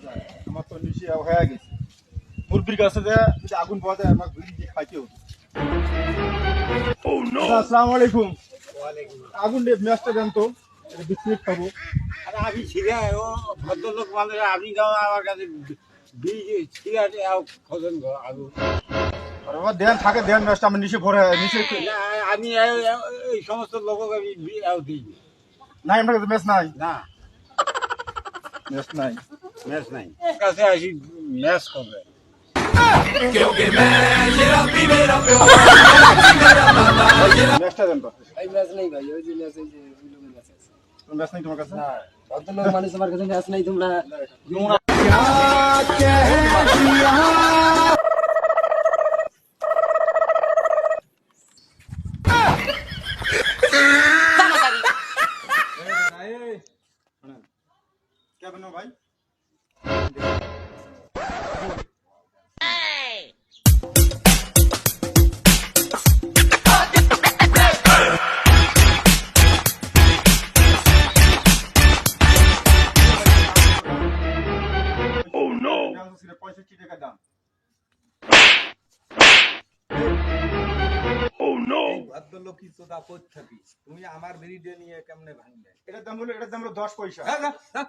যায় আমার তো নিশে হয়ে গেছে মুরগির কাছে যে যদি আগুন পাওয়া যায় আমার বিড়ি দিয়ে খাইতে হবে আসসালামু আলাইকুম আগুন দিয়ে ম্যাচটা দেন তো এটা বিস্কুট খাবো আরে আমি ছিঁড়ে ও ভদ্রলোক মানুষ আপনি যাও আমার কাছে বীজ ছিঁড়ে খোঁজেন গো আগুন আর বাবা দেন থাকে দেন ম্যাচটা আমি নিশে ভরে নিশে না, আমি এই সমস্ত লোককে আমি দিই নাই আমার কাছে ম্যাচ নাই না ম্যাচ নাই ম্যাচ নাই কাছে আসি ম্যাচ করবে ম্যাচটা দেন তো এই ম্যাচ নেই ভাই ওই যে ম্যাচ এই যে ওই ম্যাচ আছে ম্যাচ নাই তোমার কাছে না ভদ্রলোক মানুষ আমার কাছে ম্যাচ নাই তোমরা क्या बनो भाई Oh no! 65 টাকা দাম ভদ্রলোক কি তোদা কই থাকিস তুমি আমার বিড়ি নিয়ে কেমনে ভাঙবে এটার দাম হলো 10 পয়সা হ্যাঁ